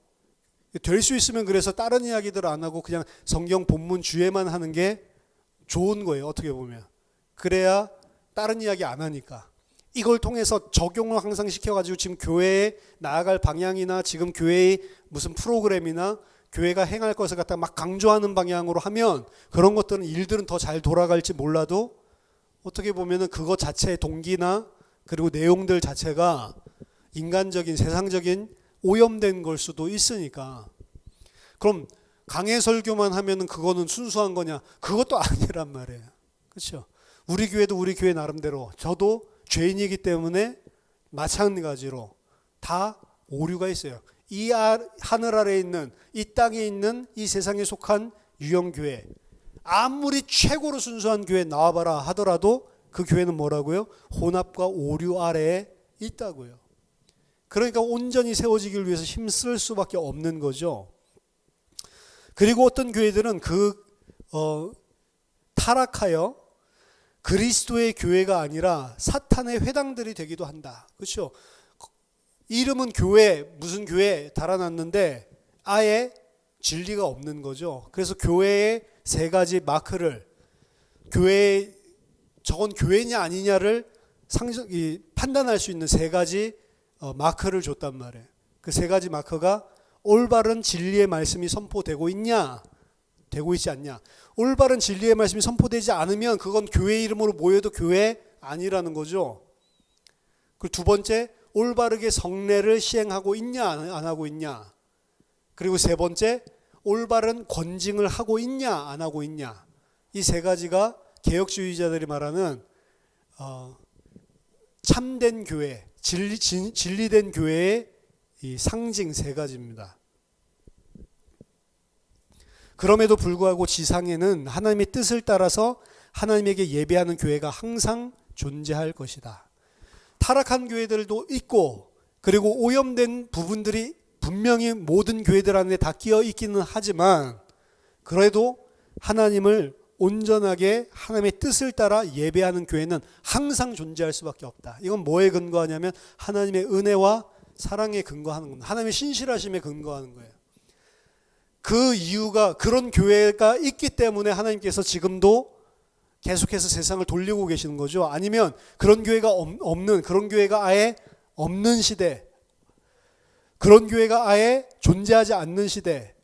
될 수 있으면 그래서 다른 이야기들 안 하고 그냥 성경 본문 주에만 하는 게 좋은 거예요. 어떻게 보면. 그래야 다른 이야기 안 하니까. 이걸 통해서 적용을 항상 시켜가지고 지금 교회에 나아갈 방향이나 지금 교회의 무슨 프로그램이나 교회가 행할 것을 갖다 막 강조하는 방향으로 하면 그런 것들은 일들은 더 잘 돌아갈지 몰라도 어떻게 보면은 그것 자체의 동기나 그리고 내용들 자체가 인간적인 세상적인 오염된 걸 수도 있으니까 그럼 강해 설교만 하면은 그거는 순수한 거냐? 그것도 아니란 말이에요. 그렇죠? 우리 교회도 우리 교회 나름대로 저도 죄인이기 때문에 마찬가지로 다 오류가 있어요. 이 하늘 아래에 있는 이 땅에 있는 이 세상에 속한 유형교회 아무리 최고로 순수한 교회 나와봐라 하더라도 그 교회는 뭐라고요? 혼합과 오류 아래에 있다고요. 그러니까 온전히 세워지기를 위해서 힘쓸 수밖에 없는 거죠. 그리고 어떤 교회들은 타락하여 그리스도의 교회가 아니라 사탄의 회당들이 되기도 한다. 그렇죠? 이름은 교회, 무슨 교회 달아놨는데 아예 진리가 없는 거죠. 그래서 교회의 세 가지 마크를 저건 교회냐 아니냐를 판단할 수 있는 세 가지 마크를 줬단 말이에요. 그 세 가지 마크가 올바른 진리의 말씀이 선포되고 있냐, 되고 있지 않냐. 올바른 진리의 말씀이 선포되지 않으면 그건 교회 이름으로 모여도 교회 아니라는 거죠. 그리고 두 번째, 올바르게 성례를 시행하고 있냐 안 하고 있냐. 그리고 세 번째, 올바른 권징을 하고 있냐 안 하고 있냐. 이 세 가지가 개혁주의자들이 말하는 참된 교회, 진리된 교회의 이 상징 세 가지입니다. 그럼에도 불구하고 지상에는 하나님의 뜻을 따라서 하나님에게 예배하는 교회가 항상 존재할 것이다. 타락한 교회들도 있고 그리고 오염된 부분들이 분명히 모든 교회들 안에 다 끼어 있기는 하지만 그래도 하나님을 온전하게 하나님의 뜻을 따라 예배하는 교회는 항상 존재할 수밖에 없다. 이건 뭐에 근거하냐면 하나님의 은혜와 사랑에 근거하는 겁니다. 하나님의 신실하심에 근거하는 거예요. 그 이유가 그런 교회가 있기 때문에 하나님께서 지금도 계속해서 세상을 돌리고 계시는 거죠. 아니면 그런 교회가 없는, 그런 교회가 아예 없는 시대, 그런 교회가 아예 존재하지 않는 시대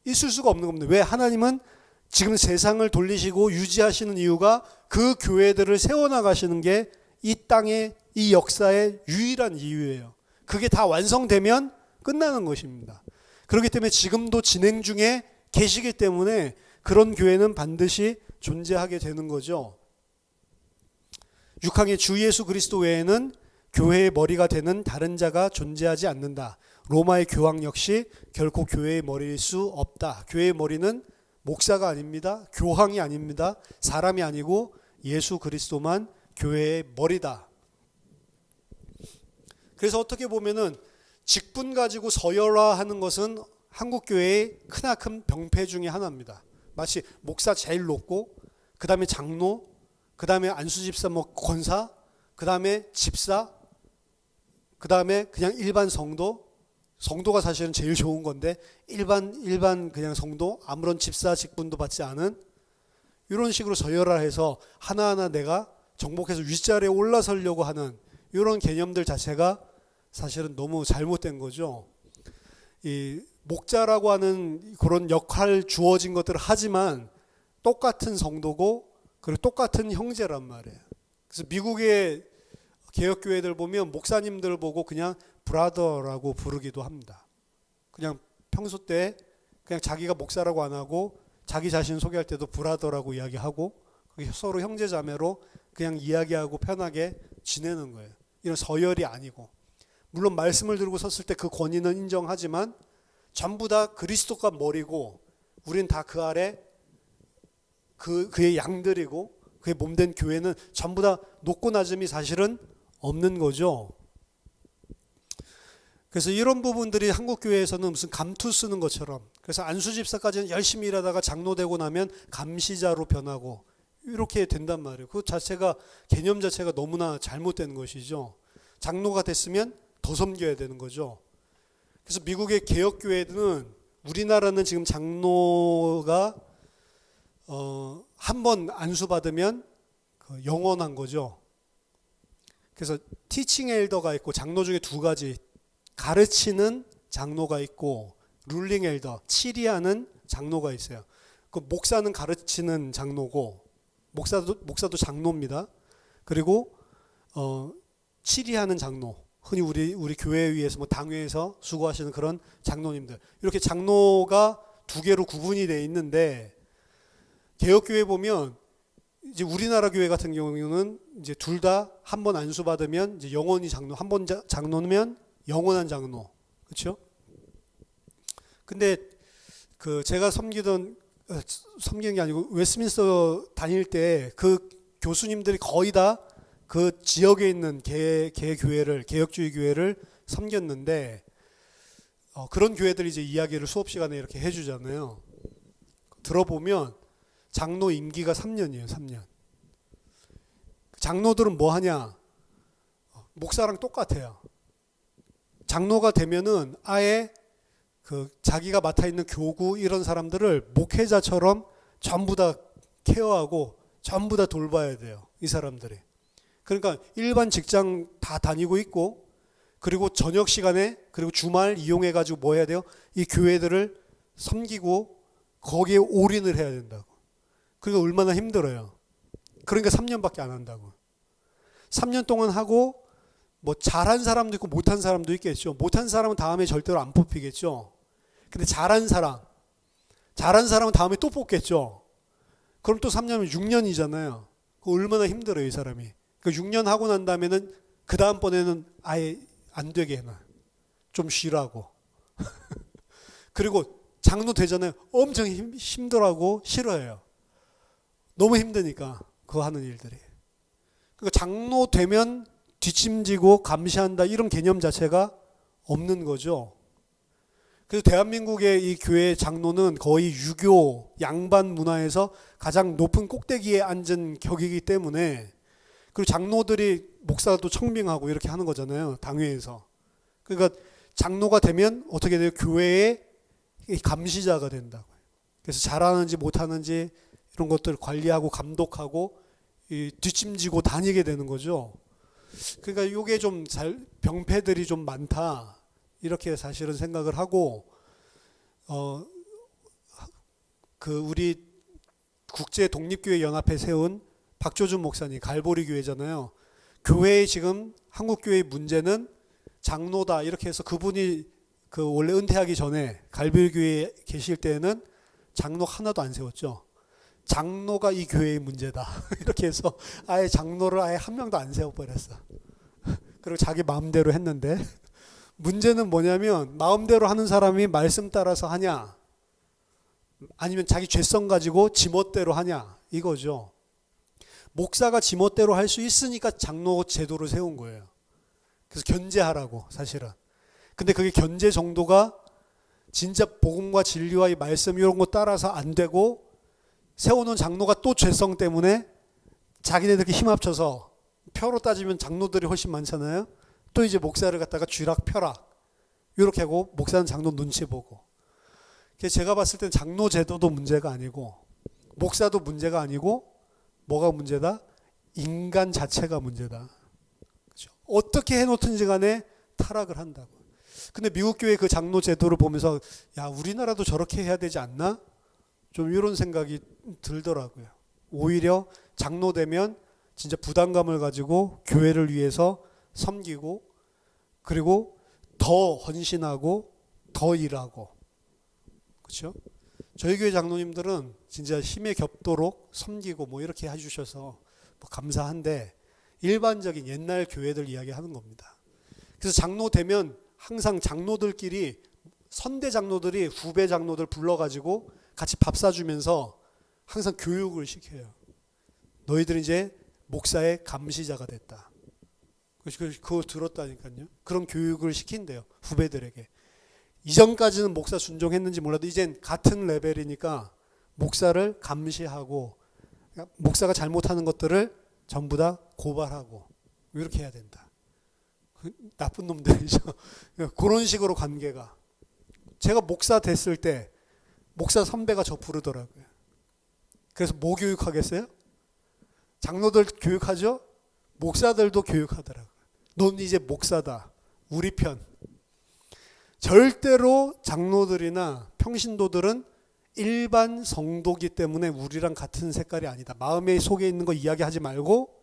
있을 수가 없는 겁니다. 왜? 하나님은 지금 세상을 돌리시고 유지하시는 이유가 그 교회들을 세워나가시는 게 이 땅의 이 역사의 유일한 이유예요. 그게 다 완성되면 끝나는 것입니다. 그렇기 때문에 지금도 진행 중에 계시기 때문에 그런 교회는 반드시 존재하게 되는 거죠. 6항의 주 예수 그리스도 외에는 교회의 머리가 되는 다른 자가 존재하지 않는다. 로마의 교황 역시 결코 교회의 머리일 수 없다. 교회의 머리는 목사가 아닙니다. 교황이 아닙니다. 사람이 아니고 예수 그리스도만 교회의 머리다. 그래서 어떻게 보면은 직분 가지고 서열화하는 것은 한국 교회의 크나큰 병폐 중에 하나입니다. 마치 목사 제일 높고 그 다음에 장로, 그 다음에 안수집사, 뭐 권사, 그 다음에 집사, 그 다음에 그냥 일반 성도가 사실은 제일 좋은 건데 일반 그냥 성도, 아무런 집사 직분도 받지 않은 이런 식으로 서열화해서 하나하나 내가 정복해서 윗자리에 올라서려고 하는 이런 개념들 자체가 사실은 너무 잘못된 거죠. 이 목자라고 하는 그런 역할 주어진 것들을 하지만 똑같은 성도고 그리고 똑같은 형제란 말이에요. 그래서 미국의 개혁교회들 보면 목사님들 보고 그냥 브라더라고 부르기도 합니다. 그냥 평소 때 그냥 자기가 목사라고 안 하고 자기 자신 소개할 때도 브라더라고 이야기하고 서로 형제자매로 그냥 이야기하고 편하게 지내는 거예요. 이런 서열이 아니고. 물론 말씀을 들고 섰을 때 그 권위는 인정하지만 전부 다 그리스도가 머리고 우린 다 그 아래 그의 양들이고 그의 몸된 교회는 전부 다 높고 낮음이 사실은 없는 거죠. 그래서 이런 부분들이 한국 교회에서는 무슨 감투 쓰는 것처럼, 그래서 안수집사까지는 열심히 일하다가 장로되고 나면 감시자로 변하고 이렇게 된단 말이에요. 그 자체가 개념 자체가 너무나 잘못된 것이죠. 장로가 됐으면 더 섬겨야 되는 거죠. 그래서 미국의 개혁교회는 우리나라는 지금 장로가 한 번 안수받으면 영원한 거죠. 그래서 티칭 엘더가 있고 장로 중에 두 가지, 가르치는 장로가 있고 룰링 엘더, 치리하는 장로가 있어요. 그 목사는 가르치는 장로고 목사도 장로입니다. 그리고 치리하는 장로, 흔히 우리 교회 위에서 뭐 당회에서 수고하시는 그런 장로님들, 이렇게 장로가 두 개로 구분이 돼 있는데 개혁교회 보면 이제 우리나라 교회 같은 경우는 이제 둘 다 한 번 안수 받으면 이제 영원히 장로, 한 번 장로면 영원한 장로, 그렇죠? 근데 그 제가 섬기는 게 아니고 웨스트민스터 다닐 때 그 교수님들이 거의 다 그 지역에 있는 개교회를, 개혁주의 교회를 섬겼는데 그런 교회들이 이제 이야기를 수업 시간에 이렇게 해주잖아요. 들어보면 장로 임기가 3년이에요. 3년. 장로들은 뭐 하냐? 목사랑 똑같아요. 장로가 되면은 아예 그 자기가 맡아 있는 교구 이런 사람들을 목회자처럼 전부 다 케어하고 전부 다 돌봐야 돼요. 이 사람들이. 그러니까 일반 직장 다 다니고 있고, 그리고 저녁 시간에 그리고 주말 이용해 가지고 뭐 해야 돼요? 이 교회들을 섬기고 거기에 올인을 해야 된다고. 그러니까 얼마나 힘들어요. 그러니까 3년밖에 안 한다고. 3년 동안 하고 뭐 잘한 사람도 있고 못한 사람도 있겠죠. 못한 사람은 다음에 절대로 안 뽑히겠죠. 근데 잘한 사람은 다음에 또 뽑겠죠. 그럼 또 3년이면 6년이잖아요. 그 얼마나 힘들어요, 이 사람이. 그 6년 하고 난 다음에는 그 다음번에는 아예 안 되게 해놔. 좀 쉬라고. 그리고 장로 되잖아요. 엄청 힘들어하고 싫어해요. 너무 힘드니까 그거 하는 일들이. 그러니까 장로 되면 뒷짐지고 감시한다 이런 개념 자체가 없는 거죠. 그래서 대한민국의 이 교회 장로는 거의 유교 양반 문화에서 가장 높은 꼭대기에 앉은 격이기 때문에, 그리고 장로들이 목사도 청빙하고 이렇게 하는 거잖아요. 당회에서. 그러니까 장로가 되면 어떻게 돼요? 교회의 감시자가 된다고요. 그래서 잘하는지 못하는지 이런 것들 관리하고 감독하고 뒷짐지고 다니게 되는 거죠. 그러니까 이게 좀 병폐들이 좀 많다 이렇게 사실은 생각을 하고, 우리 국제 독립교회 연합회 세운 박조준 목사님, 갈보리 교회잖아요. 교회의 지금 한국 교회의 문제는 장로다 이렇게 해서, 그분이 원래 은퇴하기 전에 갈보리 교회에 계실 때는 장로 하나도 안 세웠죠. 장로가 이 교회의 문제다 이렇게 해서 아예 장로를 아예 한 명도 안 세워버렸어. 그리고 자기 마음대로 했는데, 문제는 뭐냐면 마음대로 하는 사람이 말씀 따라서 하냐 아니면 자기 죄성 가지고 지멋대로 하냐 이거죠. 목사가 지멋대로 할 수 있으니까 장로 제도를 세운 거예요. 그래서 견제하라고 사실은. 근데 그게 견제 정도가 진짜 복음과 진리와 이 말씀 이런 거 따라서 안 되고, 세우는 장로가 또 죄성 때문에 자기네들끼리 힘 합쳐서, 표로 따지면 장로들이 훨씬 많잖아요. 또 이제 목사를 갖다가 쥐락 펴락 이렇게 하고, 목사는 장로 눈치 보고. 그래서 제가 봤을 땐 장로 제도도 문제가 아니고 목사도 문제가 아니고 뭐가 문제다? 인간 자체가 문제다. 그렇죠? 어떻게 해놓든지 간에 타락을 한다고. 근데 미국 교회 그 장로 제도를 보면서 야, 우리나라도 저렇게 해야 되지 않나? 좀 이런 생각이 들더라고요. 오히려 장로 되면 진짜 부담감을 가지고 교회를 위해서 섬기고, 그리고 더 헌신하고 더 일하고. 그렇죠? 저희 교회 장로님들은 진짜 힘에 겹도록 섬기고 뭐 이렇게 해주셔서 뭐 감사한데, 일반적인 옛날 교회들 이야기하는 겁니다. 그래서 장로 되면 항상 장로들끼리, 선대 장로들이 후배 장로들 불러가지고 같이 밥 사주면서 항상 교육을 시켜요. 너희들은 이제 목사의 감시자가 됐다. 그거 들었다니까요. 그런 교육을 시킨대요, 후배들에게. 이전까지는 목사 순종했는지 몰라도 이젠 같은 레벨이니까 목사를 감시하고, 목사가 잘못하는 것들을 전부 다 고발하고 이렇게 해야 된다. 나쁜 놈들이죠. 그런 식으로 관계가. 제가 목사 됐을 때 목사 선배가 저 부르더라고요. 그래서 뭐 교육하겠어요? 장로들 교육하죠? 목사들도 교육하더라고요. 넌 이제 목사다. 우리 편. 절대로 장로들이나 평신도들은 일반 성도기 때문에 우리랑 같은 색깔이 아니다. 마음의 속에 있는 거 이야기하지 말고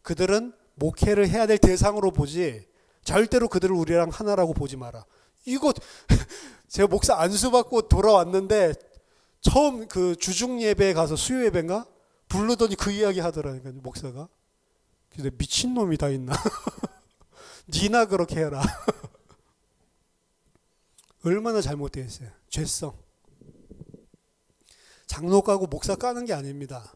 그들은 목회를 해야 될 대상으로 보지, 절대로 그들을 우리랑 하나라고 보지 마라. 이거 제가 목사 안수받고 돌아왔는데 처음 그 주중 예배에 가서, 수요 예배인가? 부르더니 그 이야기 하더라니까요, 목사가. 근데 미친놈이 다 있나? 니나 그렇게 해라. 얼마나 잘못되어 있어요. 죄성. 장로 까고 목사 까는 게 아닙니다.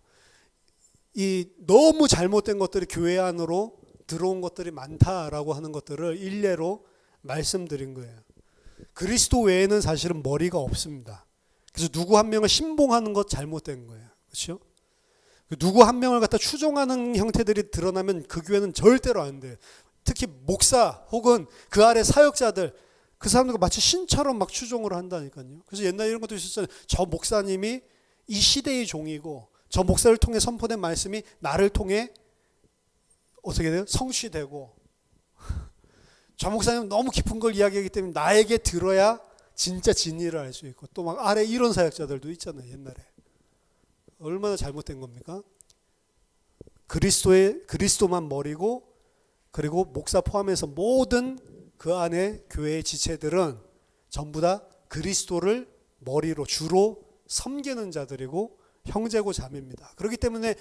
이 너무 잘못된 것들이 교회 안으로 들어온 것들이 많다라고 하는 것들을 일례로 말씀드린 거예요. 그리스도 외에는 사실은 머리가 없습니다. 그래서 누구 한 명을 신봉하는 것 잘못된 거예요. 그렇죠? 누구 한 명을 갖다 추종하는 형태들이 드러나면 그 교회는 절대로 안 돼요. 특히 목사 혹은 그 아래 사역자들, 그 사람들과 마치 신처럼 막 추종을 한다니까요. 그래서 옛날에 이런 것도 있었잖아요. 저 목사님이 이 시대의 종이고, 저 목사를 통해 선포된 말씀이 나를 통해 어떻게 돼요? 성취되고, 저 목사님은 너무 깊은 걸 이야기하기 때문에 나에게 들어야 진짜 진리를 알 수 있고, 또 막 아래 이런 사역자들도 있잖아요, 옛날에. 얼마나 잘못된 겁니까? 그리스도만 머리고, 그리고 목사 포함해서 모든 그 안에 교회의 지체들은 전부 다 그리스도를 머리로 주로 섬기는 자들이고 형제고 자매입니다. 그렇기 때문에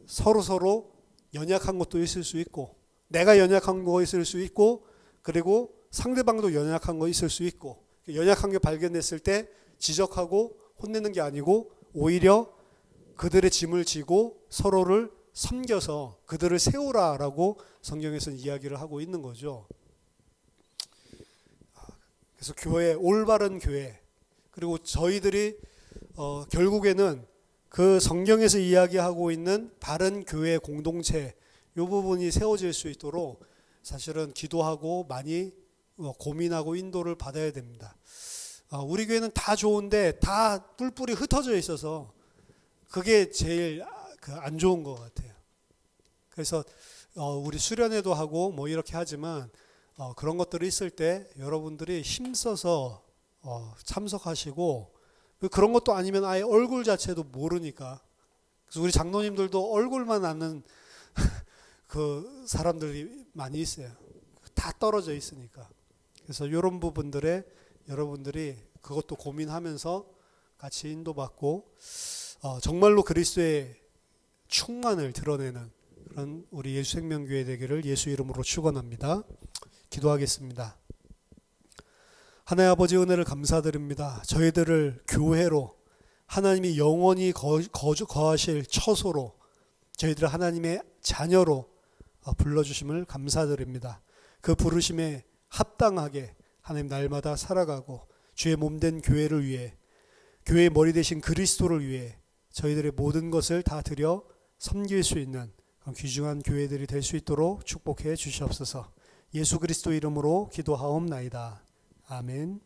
서로 연약한 것도 있을 수 있고, 내가 연약한 거 있을 수 있고, 그리고 상대방도 연약한 거 있을 수 있고, 연약한 게 발견됐을 때 지적하고 혼내는 게 아니고 오히려 그들의 짐을 지고 서로를 섬겨서 그들을 세우라라고 성경에서는 이야기를 하고 있는 거죠. 그래서 교회, 올바른 교회, 그리고 저희들이 결국에는 그 성경에서 이야기하고 있는 바른 교회 공동체, 이 부분이 세워질 수 있도록 사실은 기도하고 많이 고민하고 인도를 받아야 됩니다. 우리 교회는 다 좋은데 다 뿔뿔이 흩어져 있어서 그게 제일 안 좋은 것 같아요. 그래서 우리 수련회도 하고 뭐 이렇게 하지만 그런 것들이 있을 때 여러분들이 힘써서 참석하시고, 그런 것도 아니면 아예 얼굴 자체도 모르니까, 그래서 우리 장로님들도 얼굴만 아는 그 사람들이 많이 있어요. 다 떨어져 있으니까. 그래서 이런 부분들에 여러분들이 그것도 고민하면서 같이 인도받고 정말로 그리스도의 충만을 드러내는 그런 우리 예수생명교회 되기를 예수 이름으로 축원합니다. 기도하겠습니다. 하나님 아버지, 은혜를 감사드립니다. 저희들을 교회로, 하나님이 영원히 거하실 처소로, 저희들을 하나님의 자녀로 불러주심을 감사드립니다. 그 부르심에 합당하게 하나님 날마다 살아가고 주의 몸된 교회를 위해, 교회의 머리 되신 그리스도를 위해 저희들의 모든 것을 다 드려 섬길 수 있는 그런 귀중한 교회들이 될 수 있도록 축복해 주시옵소서. 예수 그리스도 이름으로 기도하옵나이다. 아멘.